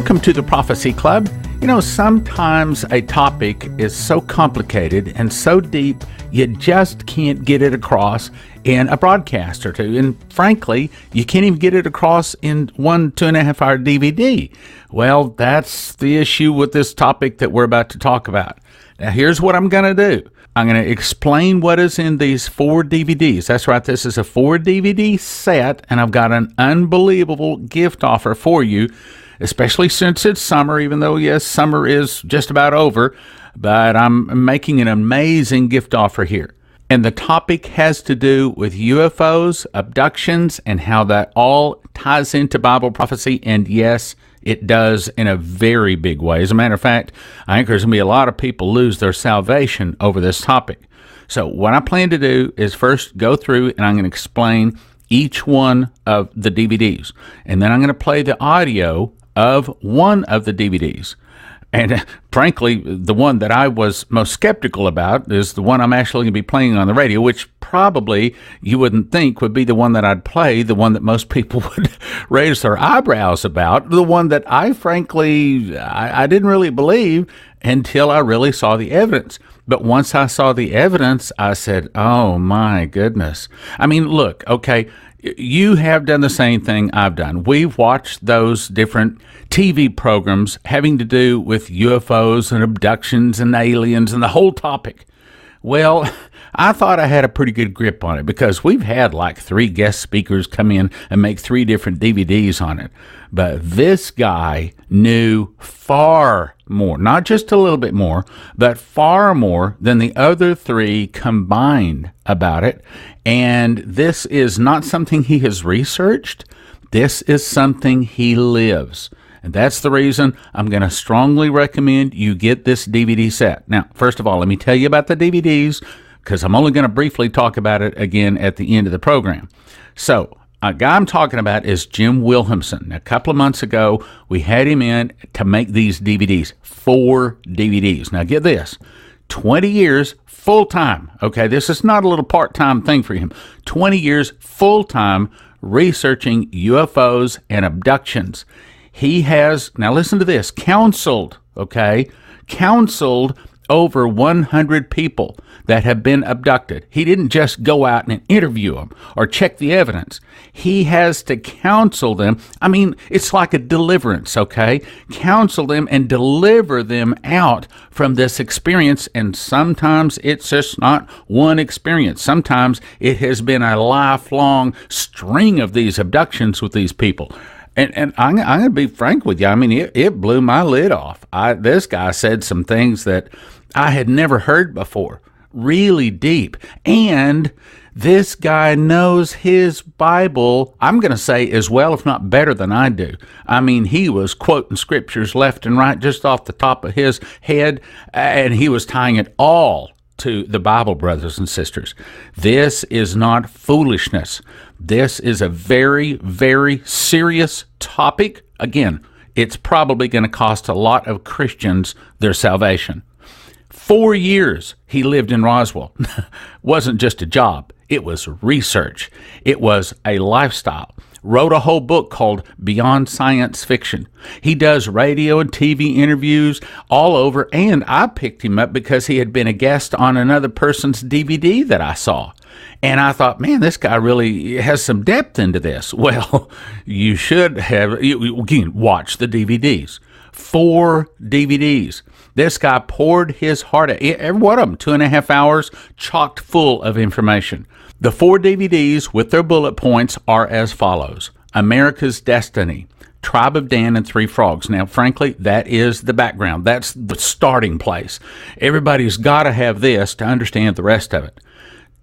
Welcome to the Prophecy Club. You know, sometimes a topic is so complicated and so deep, you just can't get it across in a broadcast or two. And frankly, you can't even get it across in 2.5 hour DVD. Well, that's the issue with this topic that we're about to talk about. Now, here's what I'm going to do. I'm going to explain what is in these 4 DVDs. That's right, this is a 4 DVD set, and I've got an unbelievable gift offer for you, especially since it's summer, even though, yes, summer is just about over, but I'm making an amazing gift offer here. And the topic has to do with UFOs, abductions, and how that all ties into Bible prophecy, and yes, it does in a very big way. As a matter of fact, I think there's going to be a lot of people lose their salvation over this topic. So what I plan to do is first go through and I'm going to explain each one of the DVDs. And then I'm going to play the audio of one of the DVDs. And frankly, the one that I was most skeptical about is the one I'm actually going to be playing on the radio, which probably you wouldn't think would be the one that I'd play, the one that most people would raise their eyebrows about, the one that I frankly, I didn't really believe until I really saw the evidence. But once I saw the evidence, I said, oh my goodness. I mean, look, okay, you have done the same thing I've done. We've watched those different TV programs having to do with UFOs and abductions and aliens and the whole topic. Well, I thought I had a pretty good grip on it because we've had like 3 guest speakers come in and make 3 different DVDs on it. But this guy knew far more, not just a little bit more, but far more than the other 3 combined about it. And this is not something he has researched. This is something he lives. And that's the reason I'm going to strongly recommend you get this DVD set. Now, first of all, let me tell you about the DVDs because I'm only going to briefly talk about it again at the end of the program. So, a guy I'm talking about is Jim Wilhemsen. A couple of months ago, we had him in to make these DVDs, 4 DVDs. Now, get this, 20 years full-time. Okay, this is not a little part-time thing for him. 20 years full-time researching UFOs and abductions. He has, now listen to this, counseled over 100 people that have been abducted. He didn't just go out and interview them or check the evidence. He has to counsel them. I mean, it's like a deliverance, okay? Counsel them and deliver them out from this experience. And sometimes it's just not one experience. Sometimes it has been a lifelong string of these abductions with these people. And I'm going to be frank with you. I mean, it blew my lid off. This guy said some things that I had never heard before, really deep. And this guy knows his Bible, I'm going to say, as well, if not better than I do. I mean, he was quoting scriptures left and right just off the top of his head, and he was tying it all to the Bible, brothers and sisters. This is not foolishness. This is a very, very serious topic. Again, it's probably going to cost a lot of Christians their salvation. 4 years he lived in Roswell. Wasn't just a job. It was research. It was a lifestyle. Wrote a whole book called Beyond Science Fiction. He does radio and TV interviews all over, and I picked him up because he had been a guest on another person's DVD that I saw. And I thought, man, this guy really has some depth into this. Well, you should have, again, watch the DVDs. 4 DVDs. This guy poured his heart out. Every one of them, 2.5 hours, chocked full of information. The 4 DVDs with their bullet points are as follows. America's Destiny, Tribe of Dan and 3 Frogs. Now, frankly, that is the background. That's the starting place. Everybody's got to have this to understand the rest of it.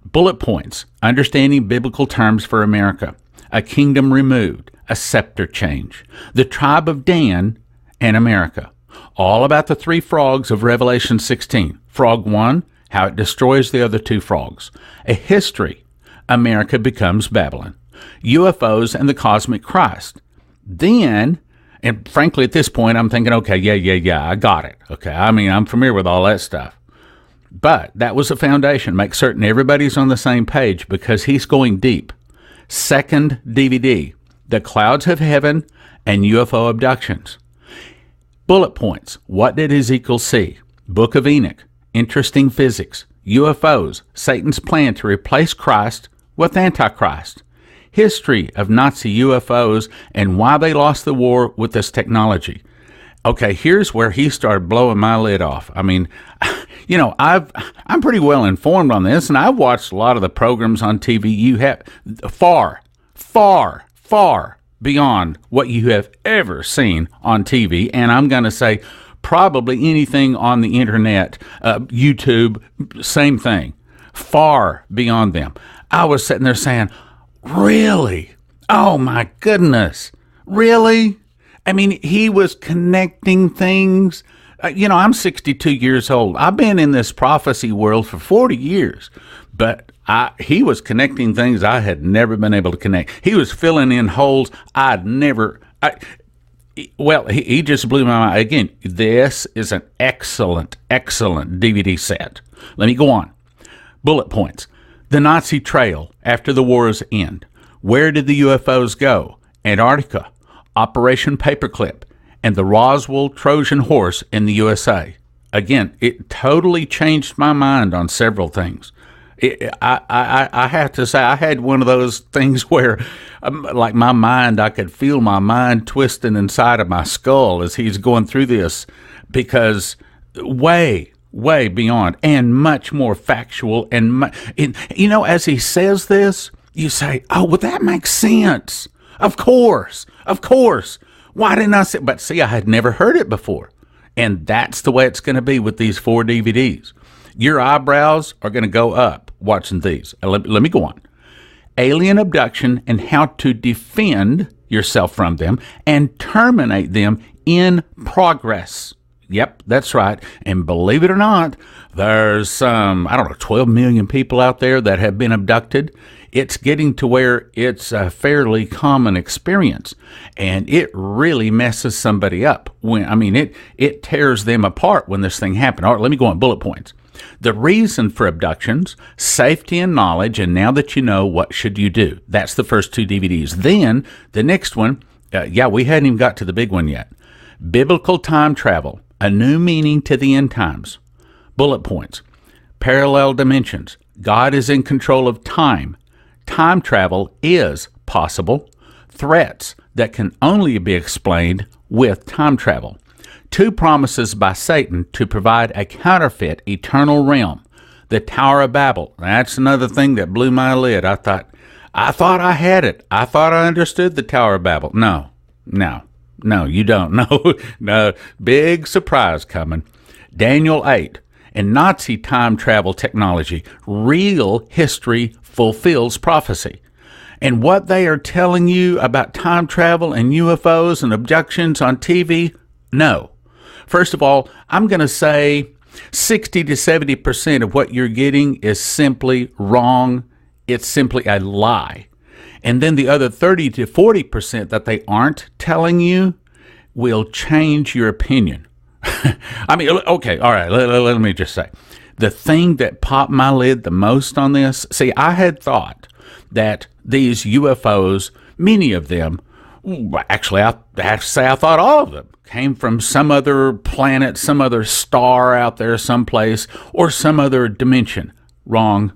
Bullet points, understanding biblical terms for America, a kingdom removed, a scepter change, the tribe of Dan and America. All about the 3 frogs of Revelation 16. Frog 1, how it destroys the other 2 frogs. A history, America becomes Babylon. UFOs and the cosmic Christ. Then, and frankly at this point I'm thinking, okay, yeah, I got it. Okay, I mean, I'm familiar with all that stuff. But that was the foundation. Make certain everybody's on the same page because he's going deep. Second DVD, The Clouds of Heaven and UFO Abductions. Bullet points. What did Ezekiel see? Book of Enoch. Interesting physics. UFOs. Satan's plan to replace Christ with Antichrist. History of Nazi UFOs and why they lost the war with this technology. Okay, here's where he started blowing my lid off. I mean, I'm pretty well informed on this, and I've watched a lot of the programs on TV. You have far, far, far beyond what you have ever seen on TV, and I'm going to say probably anything on the internet, YouTube, same thing, far beyond them. I was sitting there saying, really? Oh my goodness, really? I mean, he was connecting things. I'm 62 years old. I've been in this prophecy world for 40 years, but he was connecting things I had never been able to connect. He was filling in holes I'd never. He just blew my mind. Again, this is an excellent, excellent DVD set. Let me go on. Bullet points. The Nazi trail after the war's end. Where did the UFOs go? Antarctica. Operation Paperclip, and the Roswell Trojan Horse in the USA. Again, it totally changed my mind on several things. I have to say, I had one of those things where, like my mind, I could feel my mind twisting inside of my skull as he's going through this, because way beyond and much more factual. And as he says this, you say, oh, well, that makes sense. Of course. Why didn't I say? But see, I had never heard it before. And that's the way it's going to be with these 4 DVDs. Your eyebrows are going to go up watching these. Let me go on. Alien abduction and how to defend yourself from them and terminate them in progress. Yep, that's right. And believe it or not, there's 12 million people out there that have been abducted. It's getting to where it's a fairly common experience, and it really messes somebody up. It tears them apart when this thing happened. All right, let me go on bullet points. The reason for abductions, safety and knowledge, and now that you know, what should you do? That's the first 2 DVDs. Then the next one, we hadn't even got to the big one yet. Biblical time travel, a new meaning to the end times. Bullet points. Parallel dimensions. God is in control of time. Time travel is possible. Threats that can only be explained with time travel. 2 promises by Satan to provide a counterfeit eternal realm. The Tower of Babel. That's another thing that blew my lid. I thought I had it. I thought I understood the Tower of Babel. No, you don't. No, big surprise coming. Daniel 8. And Nazi time travel technology. Real history fulfills prophecy. And what they are telling you about time travel and UFOs and abductions on TV, no. First of all, I'm going to say 60 to 70% of what you're getting is simply wrong. It's simply a lie. And then the other 30 to 40% that they aren't telling you will change your opinion. Okay, all right, let me just say. The thing that popped my lid the most on this, see, I had thought that these UFOs, many of them, actually, I have to say I thought all of them came from some other planet, some other star out there someplace, or some other dimension. Wrong.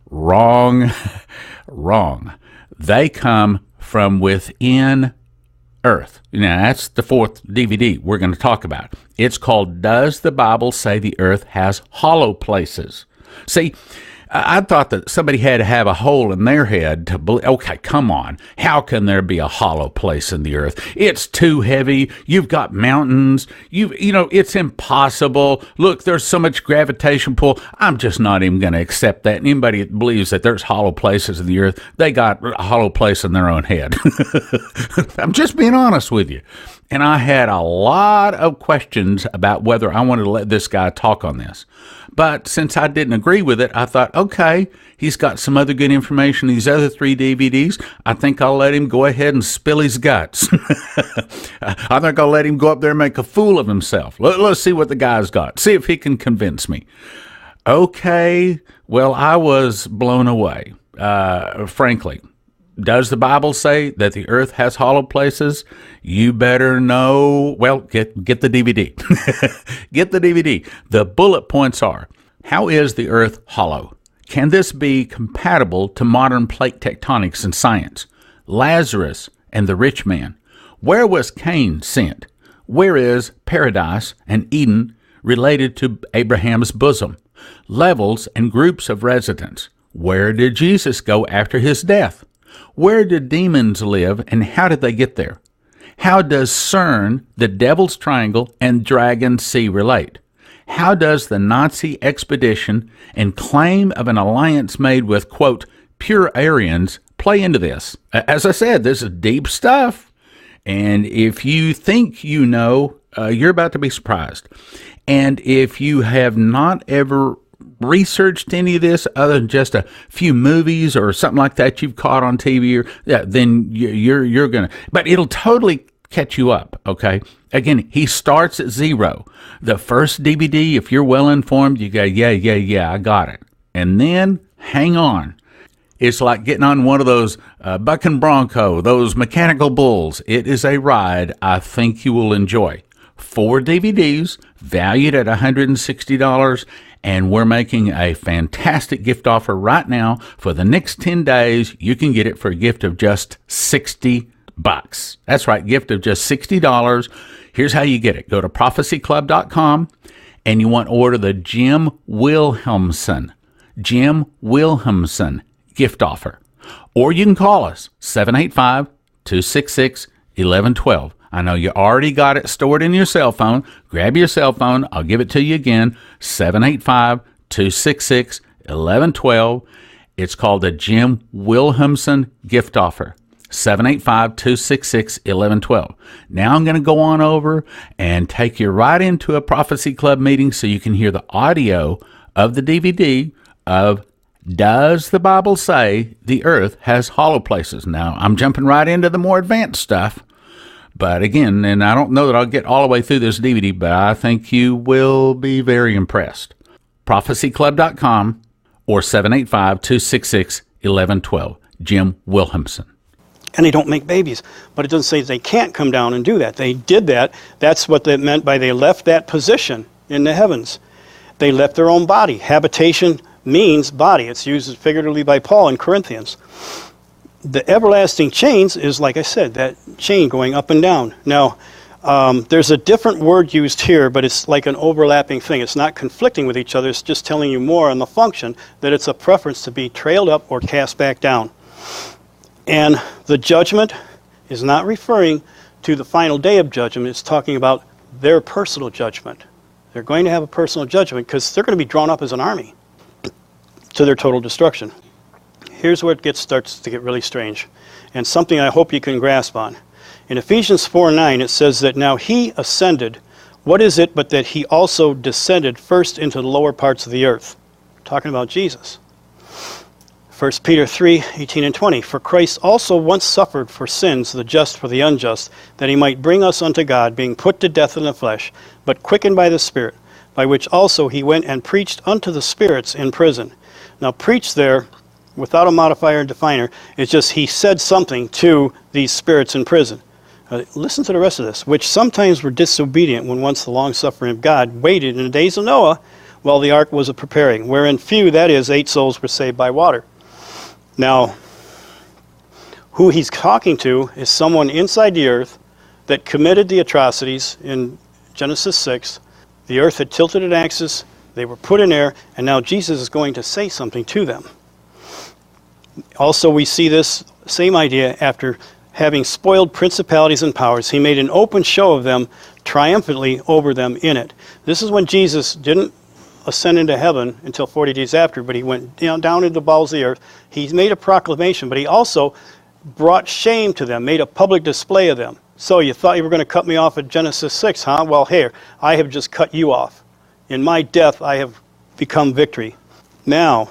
Wrong. They come from within Earth. Now, that's the 4th DVD we're going to talk about. It's called, Does the Bible Say the Earth Has Hollow Places? See, I thought that somebody had to have a hole in their head to believe, okay, come on. How can there be a hollow place in the earth? It's too heavy. You've got mountains. It's impossible. Look, there's so much gravitation pull. I'm just not even going to accept that. Anybody that believes that there's hollow places in the earth, they got a hollow place in their own head. I'm just being honest with you. And I had a lot of questions about whether I wanted to let this guy talk on this. But since I didn't agree with it, I thought, okay, he's got some other good information in these other 3 DVDs. I think I'll let him go ahead and spill his guts. I think I'll let him go up there and make a fool of himself. Let's see what the guy's got. See if he can convince me. Okay, well, I was blown away, frankly. Does the Bible say that the earth has hollow places? You better know. Well, get the DVD. Get the DVD. The bullet points are: how is the earth hollow? Can this be compatible to modern plate tectonics and science? Lazarus and the rich man. Where was Cain sent? Where is paradise and Eden related to Abraham's bosom? Levels and groups of residents. Where did Jesus go after his death? Where did demons live and how did they get there? How does CERN, the Devil's Triangle, and Dragon Sea relate? How does the Nazi expedition and claim of an alliance made with, quote, pure Aryans play into this? As I said, this is deep stuff. And if you think you know, you're about to be surprised. And if you have not ever researched any of this other than just a few movies or something like that you've caught on TV, then you're gonna. But it'll totally catch you up. Okay. Again, he starts at zero. The first DVD, if you're well informed, you go, yeah, I got it. And then hang on. It's like getting on one of those buck and bronco, those mechanical bulls. It is a ride I think you will enjoy. 4 DVDs valued at $160, and we're making a fantastic gift offer right now. For the next 10 days, you can get it for a gift of just $60. That's right, gift of just $60. Here's how you get it. Go to prophecyclub.com, and you want to order the Jim Wilhemsen gift offer. Or you can call us, 785-266-1112. I know you already got it stored in your cell phone. Grab your cell phone. I'll give it to you again, 785-266-1112. It's called the Jim Wilhemsen gift offer, 785-266-1112. Now I'm going to go on over and take you right into a Prophecy Club meeting so you can hear the audio of the DVD of Does the Bible Say the Earth Has Hollow Places? Now, I'm jumping right into the more advanced stuff. But again, and I don't know that I'll get all the way through this DVD, but I think you will be very impressed. prophecyclub.com or 785-266-1112. Jim Wilhemsen. And they don't make babies. But it doesn't say they can't come down and do that. They did that. That's what they meant by they left that position in the heavens. They left their own body. Habitation means body. It's used figuratively by Paul in Corinthians. The everlasting chains is, like I said, that chain going up and down. Now, there's a different word used here, but it's like an overlapping thing. It's not conflicting with each other. It's just telling you more on the function that it's a preference to be trailed up or cast back down. And the judgment is not referring to the final day of judgment. It's talking about their personal judgment. They're going to have a personal judgment because they're going to be drawn up as an army to their total destruction. Here's where it starts to get really strange, and something I hope you can grasp on. In Ephesians 4:9, it says that now he ascended. What is it but that he also descended first into the lower parts of the earth? Talking about Jesus. 1 Peter 3:18 and 20. For Christ also once suffered for sins, the just for the unjust, that he might bring us unto God, being put to death in the flesh, but quickened by the Spirit, by which also he went and preached unto the spirits in prison. Now, preach there, without a modifier and definer, it's just he said something to these spirits in prison. Listen to the rest of this. Which sometimes were disobedient when once the long-suffering of God waited in the days of Noah while the ark was a-preparing, wherein few, that is, 8 souls, were saved by water. Now, who he's talking to is someone inside the earth that committed the atrocities in Genesis 6. The earth had tilted an axis, they were put in air, and now Jesus is going to say something to them. Also, we see this same idea after having spoiled principalities and powers. He made an open show of them, triumphantly over them in it. This is when Jesus didn't ascend into heaven until 40 days after, but he went down into the bowels of the earth. He made a proclamation, but he also brought shame to them, made a public display of them. So you thought you were going to cut me off at Genesis 6, huh? Well, here, I have just cut you off. In my death, I have become victory. Now,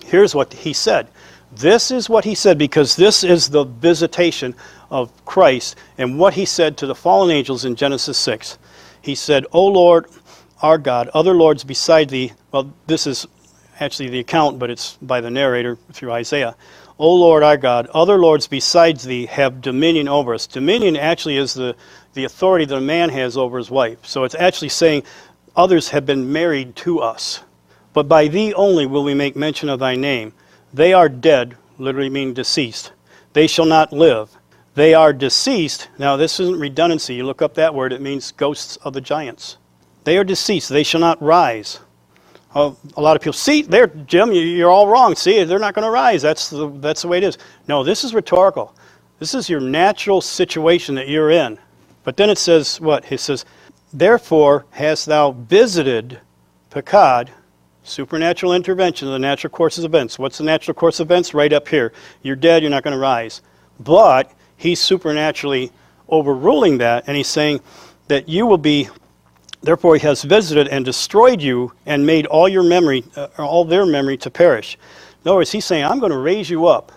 here's what he said. This is what he said, because this is the visitation of Christ and what he said to the fallen angels in Genesis 6. He said, O Lord, our God, other lords beside thee. Well, this is actually the account, but it's by the narrator through Isaiah. O Lord our God, other lords besides thee have dominion over us. Dominion actually is the authority that a man has over his wife. So it's actually saying others have been married to us. But by thee only will we make mention of thy name. They are dead, literally meaning deceased. They shall not live. They are deceased. Now this isn't redundancy. You look up that word, it means ghosts of the giants. They are deceased. They shall not rise. A lot of people, see, there, Jim, you're all wrong. See, they're not going to rise. That's the way it is. No, this is rhetorical. This is your natural situation that you're in. But then it says what? It says, therefore hast thou visited Pekad, supernatural intervention of the natural course of events. What's the natural course of events? Right up here. You're dead, you're not going to rise. But he's supernaturally overruling that, and he's saying that you will be, therefore he has visited and destroyed you and made all your memory, all their memory to perish. In other words, he's saying, I'm going to raise you up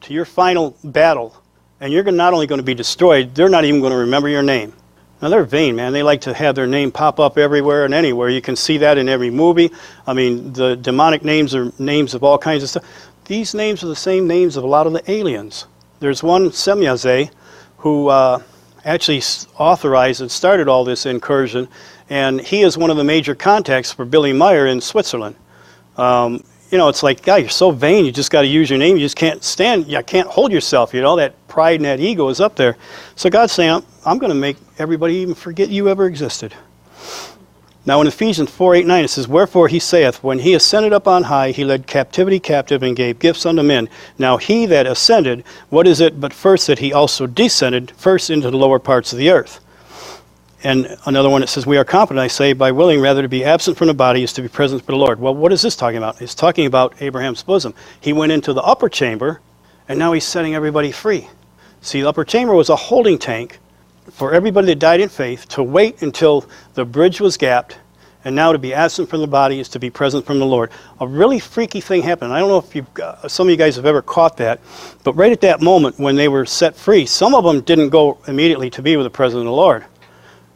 to your final battle, and you're not only going to be destroyed, they're not even going to remember your name. Now they're vain, man. They like to have their name pop up everywhere and anywhere. You can see that in every movie. I mean, the demonic names are names of all kinds of stuff. These names are the same names of a lot of the aliens. There's one, Semyaze, who actually authorized and started all this incursion, and he is one of the major contacts for Billy Meyer in Switzerland. You know, it's like, God, you're so vain, you just got to use your name, you just can't stand, you can't hold yourself, you know, that pride and that ego is up there. So God's saying, I'm going to make everybody even forget you ever existed. Now in Ephesians 4:8-9 it says, wherefore he saith, when he ascended up on high, he led captivity captive and gave gifts unto men. Now he that ascended, what is it but first that he also descended first into the lower parts of the earth? And another one that says, we are confident, I say, by willing rather to be absent from the body is to be present for the Lord. Well, what is this talking about? It's talking about Abraham's bosom. He went into the upper chamber, and now he's setting everybody free. See, the upper chamber was a holding tank for everybody that died in faith to wait until the bridge was gapped, and now to be absent from the body is to be present from the Lord. A really freaky thing happened. I don't know if some of you guys have ever caught that, but right at that moment when they were set free, some of them didn't go immediately to be with the presence of the Lord.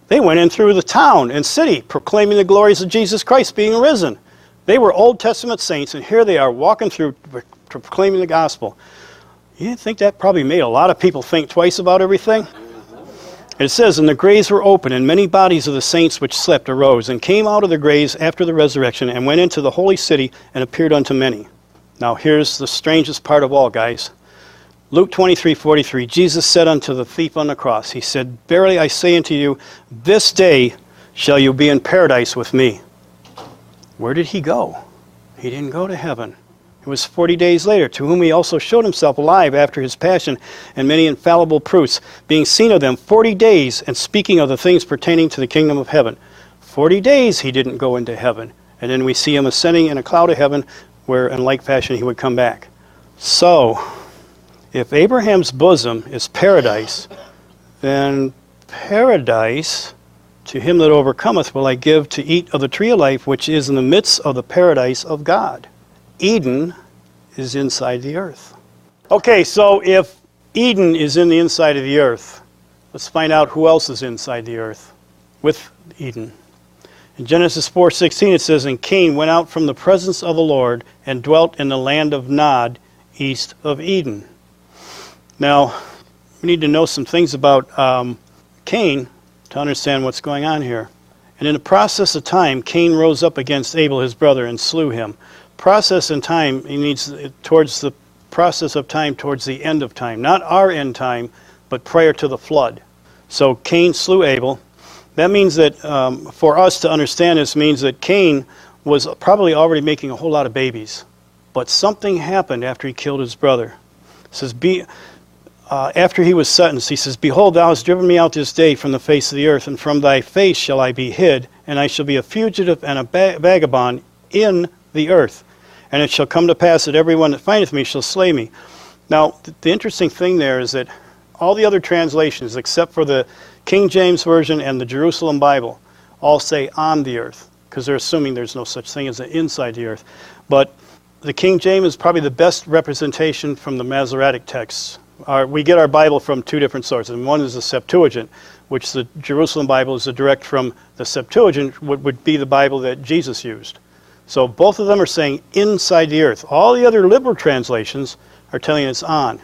They went in through the town and city, proclaiming the glories of Jesus Christ being risen. They were Old Testament saints, and here they are walking through proclaiming the gospel. You didn't think that probably made a lot of people think twice about everything? It says, and the graves were open, and many bodies of the saints which slept arose, and came out of the graves after the resurrection, and went into the holy city, and appeared unto many. Now here's the strangest part of all, guys. Luke 23:43, Jesus said unto the thief on the cross, he said, verily I say unto you, this day shall you be in paradise with me. Where did he go? He didn't go to heaven. It was 40 days later, to whom he also showed himself alive after his passion, and many infallible proofs, being seen of them 40 days, and speaking of the things pertaining to the kingdom of heaven. 40 days he didn't go into heaven. And then we see him ascending in a cloud of heaven, where in like fashion he would come back. So, if Abraham's bosom is paradise, then paradise to him that overcometh will I give to eat of the tree of life, which is in the midst of the paradise of God. Eden is inside the earth. Okay, so if Eden is in the inside of the earth, let's find out who else is inside the earth with Eden. In Genesis 4:16 it says, and Cain went out from the presence of the Lord and dwelt in the land of Nod, east of Eden. Now, we need to know some things about Cain to understand what's going on here. And in the process of time, Cain rose up against Abel, his brother, and slew him. Process in time, he needs towards the process of time towards the end of time. Not our end time, but prior to the flood. So Cain slew Abel. That means that for us to understand this means that Cain was probably already making a whole lot of babies. But something happened after he killed his brother. It says, after he was sentenced, he says, behold, thou hast driven me out this day from the face of the earth, and from thy face shall I be hid, and I shall be a fugitive and a vagabond in the earth. And it shall come to pass that every one that findeth me shall slay me. Now, the interesting thing there is that all the other translations, except for the King James Version and the Jerusalem Bible, all say on the earth, because they're assuming there's no such thing as an inside the earth. But the King James is probably the best representation from the Masoretic texts. We get our Bible from two different sources, and one is the Septuagint, which the Jerusalem Bible is a direct from the Septuagint, would be the Bible that Jesus used. So both of them are saying inside the earth. All the other liberal translations are telling you it's on.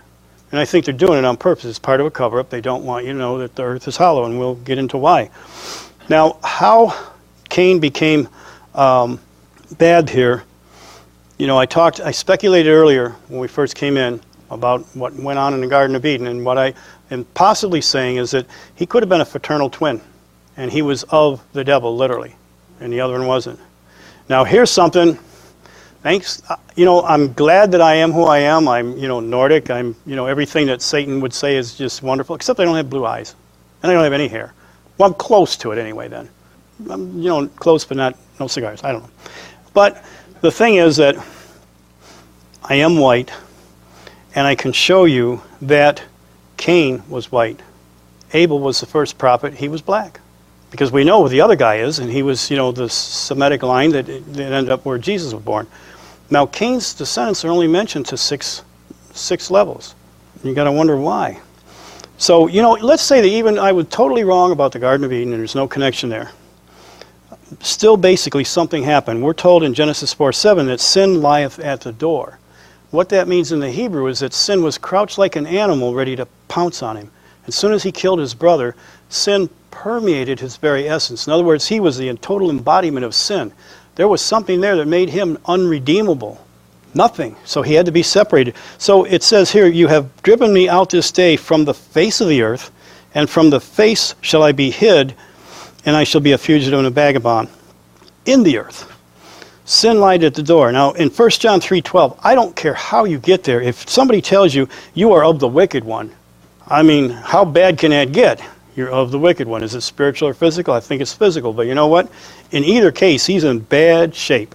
And I think they're doing it on purpose. It's part of a cover-up. They don't want you to know that the earth is hollow, and we'll get into why. Now, how Cain became bad here, you know, I speculated earlier when we first came in about what went on in the Garden of Eden, and what I am possibly saying is that he could have been a fraternal twin, and he was of the devil, literally, and the other one wasn't. Now, here's something. Thanks. You know, I'm glad that I am who I am. I'm, you know, Nordic. I'm, you know, everything that Satan would say is just wonderful, except I don't have blue eyes, and I don't have any hair. Well, I'm close to it anyway, then. I'm, you know, close, but no cigars. I don't know. But the thing is that I am white, and I can show you that Cain was white. Abel was the first prophet. He was black. Because we know who the other guy is, and he was, you know, the Semitic line that ended up where Jesus was born. Now, Cain's descendants are only mentioned to six levels. You got to wonder why. So, you know, let's say that even I was totally wrong about the Garden of Eden, and there's no connection there. Still, basically, something happened. We're told in Genesis 4:7 that sin lieth at the door. What that means in the Hebrew is that sin was crouched like an animal ready to pounce on him. As soon as he killed his brother, sin permeated his very essence. In other words, he was the total embodiment of sin. There was something there that made him unredeemable. Nothing. So he had to be separated. So it says here, you have driven me out this day from the face of the earth, and from the face shall I be hid, and I shall be a fugitive and a vagabond in the earth. Sin lied at the door. Now, in 1 John 3:12, I don't care how you get there. If somebody tells you, you are of the wicked one, I mean, how bad can that get? You're of the wicked one. Is it spiritual or physical? I think it's physical. But you know what? In either case, he's in bad shape.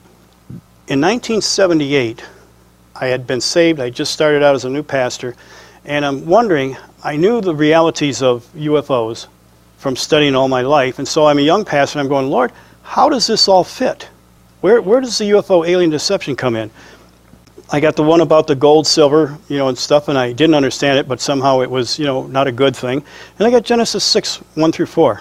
In 1978, I had been saved. I just started out as a new pastor. And I'm wondering, I knew the realities of UFOs from studying all my life. And so I'm a young pastor, and I'm going, Lord, how does this all fit? Where does the UFO alien deception come in? I got the one about the gold, silver, you know, and stuff, and I didn't understand it, but somehow it was, you know, not a good thing. And I got Genesis 6:1-4.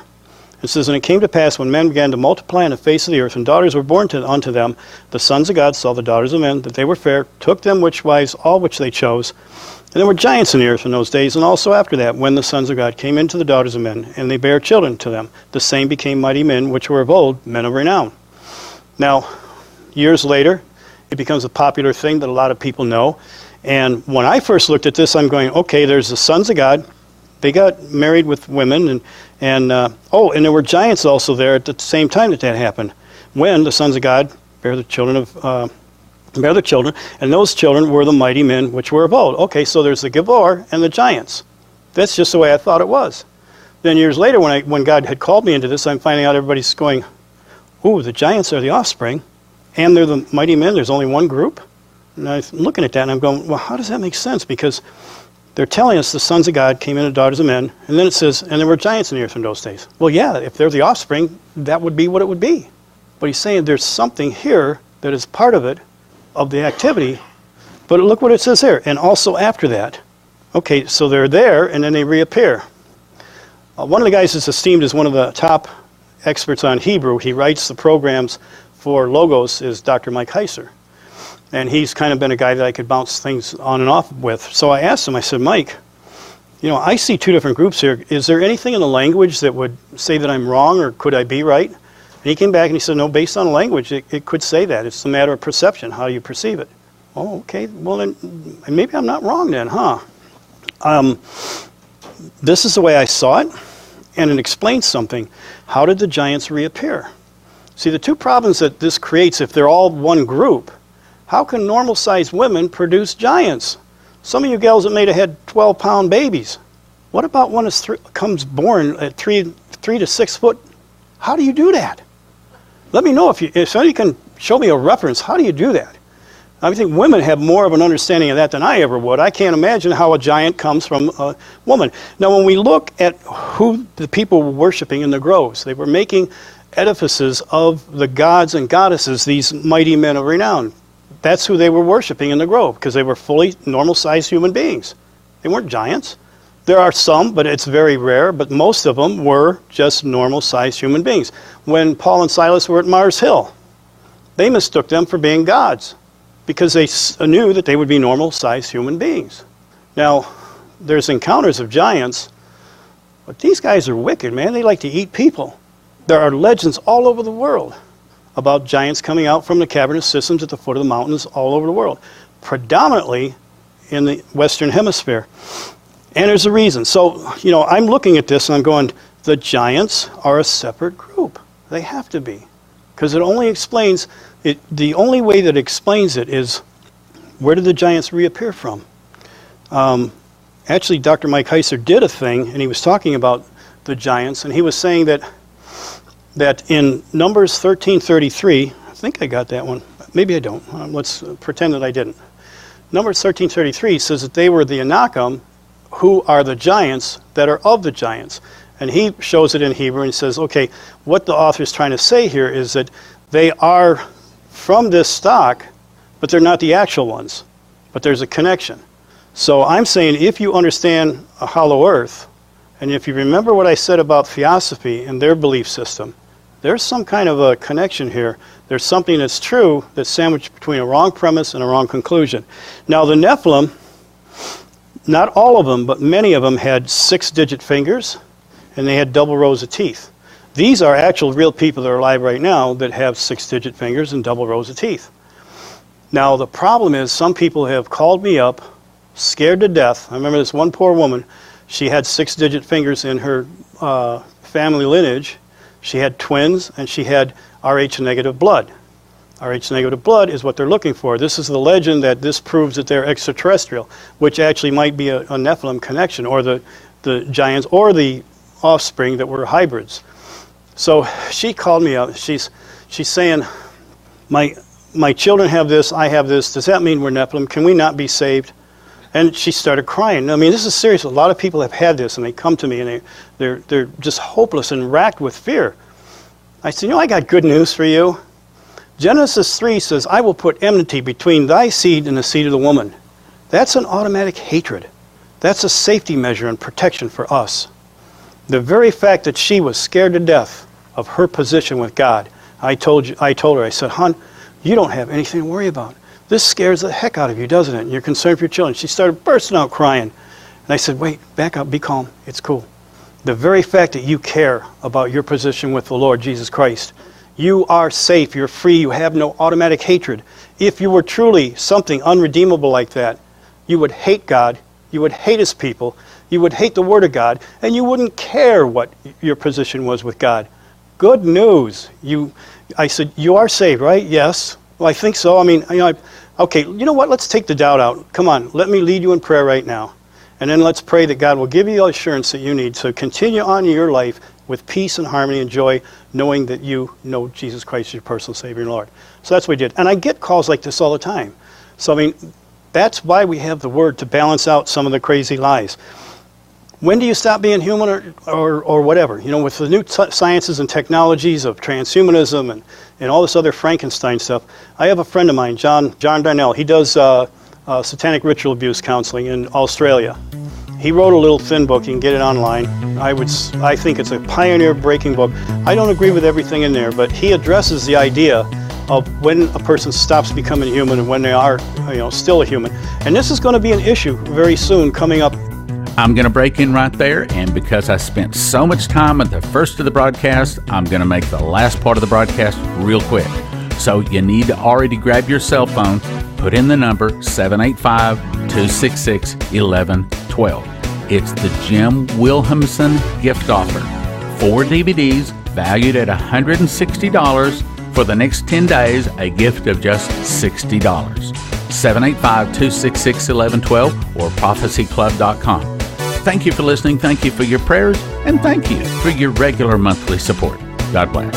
It says, and it came to pass when men began to multiply on the face of the earth, and daughters were born unto them, the sons of God saw the daughters of men, that they were fair, took them which wives, all which they chose. And there were giants in the earth in those days, and also after that, when the sons of God came into the daughters of men, and they bare children to them. The same became mighty men, which were of old, men of renown. Now, years later, it becomes a popular thing that a lot of people know. And when I first looked at this, I'm going, okay, there's the sons of God. They got married with women, and there were giants also there at the same time that happened. When the sons of God bear the children, and those children were the mighty men which were of old. Okay, so there's the Gibor and the giants. That's just the way I thought it was. Then years later, when God had called me into this, I'm finding out everybody's going, ooh, the giants are the offspring, and they're the mighty men. There's only one group. And I'm looking at that, and I'm going, well, how does that make sense? Because they're telling us the sons of God came into daughters of men, and then it says, and there were giants in the earth in those days. Well, yeah, if they're the offspring, that would be what it would be. But he's saying there's something here that is part of it, of the activity. But look what it says here, and also after that. Okay, so they're there, and then they reappear. One of the guys that's esteemed as one of the top experts on Hebrew, he writes the programs for Logos, is Dr. Mike Heiser. And he's kind of been a guy that I could bounce things on and off with. So I asked him, I said, Mike, you know, I see two different groups here. Is there anything in the language that would say that I'm wrong, or could I be right? And he came back and he said, no, based on the language, it could say that. It's a matter of perception, how you perceive it. Oh, okay, well then, maybe I'm not wrong then, huh? This is the way I saw it, and it explains something. How did the giants reappear? See, the two problems that this creates, if they're all one group, how can normal-sized women produce giants? Some of you gals that may have had 12-pound babies. What about one that comes born at 3 to 6 foot? How do you do that? Let me know if somebody can show me a reference. How do you do that? I think women have more of an understanding of that than I ever would. I can't imagine how a giant comes from a woman. Now, when we look at who the people were worshiping in the groves, they were making edifices of the gods and goddesses, these mighty men of renown. That's who they were worshiping in the grove, because they were fully normal-sized human beings. They weren't giants. There are some, but it's very rare, but most of them were just normal-sized human beings. When Paul and Silas were at Mars Hill, they mistook them for being gods, because they knew that they would be normal-sized human beings. Now, there's encounters of giants, but these guys are wicked, man. They like to eat people. There are legends all over the world about giants coming out from the cavernous systems at the foot of the mountains all over the world, predominantly in the Western Hemisphere. And there's a reason. So, I'm looking at this and I'm going, the giants are a separate group. They have to be. Because it only explains, the only way that explains it is, where did the giants reappear from? Actually, Dr. Mike Heiser did a thing, and he was talking about the giants, and he was saying that in Numbers 13:33, I think I got that one. Maybe I don't. Let's pretend that I didn't. Numbers 13:33 says that they were the Anakim, who are the giants that are of the giants. And he shows it in Hebrew and says, okay, what the author is trying to say here is that they are from this stock, but they're not the actual ones. But there's a connection. So I'm saying if you understand a hollow earth, and if you remember what I said about theosophy and their belief system, there's some kind of a connection here. There's something that's true that's sandwiched between a wrong premise and a wrong conclusion. Now the Nephilim, not all of them, but many of them had 6-digit fingers, and they had double rows of teeth. These are actual real people that are alive right now that have 6-digit fingers and double rows of teeth. Now the problem is some people have called me up, scared to death. I remember this one poor woman, she had 6-digit fingers in her family lineage. She had twins, and she had Rh negative blood. Rh negative blood is what they're looking for. This is the legend that this proves that they're extraterrestrial, which actually might be a Nephilim connection, or the giants, or the offspring that were hybrids. So she called me up. She's saying, my children have this, I have this. Does that mean we're Nephilim? Can we not be saved? And she started crying. I mean, this is serious. A lot of people have had this, and they come to me, and they're just hopeless and racked with fear. I said, I got good news for you. Genesis 3 says, I will put enmity between thy seed and the seed of the woman. That's an automatic hatred. That's a safety measure and protection for us. The very fact that she was scared to death of her position with God, I told her, I said, hon, you don't have anything to worry about. This scares the heck out of you, doesn't it? And you're concerned for your children. She started bursting out crying. And I said, wait, back up, be calm. It's cool. The very fact that you care about your position with the Lord Jesus Christ, you are safe, you're free, you have no automatic hatred. If you were truly something unredeemable like that, you would hate God, you would hate His people, you would hate the Word of God, and you wouldn't care what your position was with God. Good news. I said, you are saved, right? Yes. Well, I think so. I mean, okay, you know what? Let's take the doubt out. Come on, let me lead you in prayer right now. And then let's pray that God will give you the assurance that you need to continue on in your life with peace and harmony and joy, knowing that you know Jesus Christ, your personal Savior and Lord. So that's what we did. And I get calls like this all the time. So, I mean, that's why we have the Word, to balance out some of the crazy lies. When do you stop being human or whatever? With the new sciences and technologies of transhumanism and all this other Frankenstein stuff. I have a friend of mine, John Darnell. He does satanic ritual abuse counseling in Australia. He wrote a little thin book. You can get it online. I think it's a pioneer-breaking book. I don't agree with everything in there, but he addresses the idea of when a person stops becoming human and when they are, still a human. And this is going to be an issue very soon coming up. I'm going to break in right there, and because I spent so much time at the first of the broadcast, I'm going to make the last part of the broadcast real quick. So you need to already grab your cell phone, put in the number 785-266-1112. It's the Jim Wilhemsen gift offer. 4 DVDs valued at $160. For the next 10 days, a gift of just $60. 785-266-1112 or prophecyclub.com. Thank you for listening, thank you for your prayers, and thank you for your regular monthly support. God bless.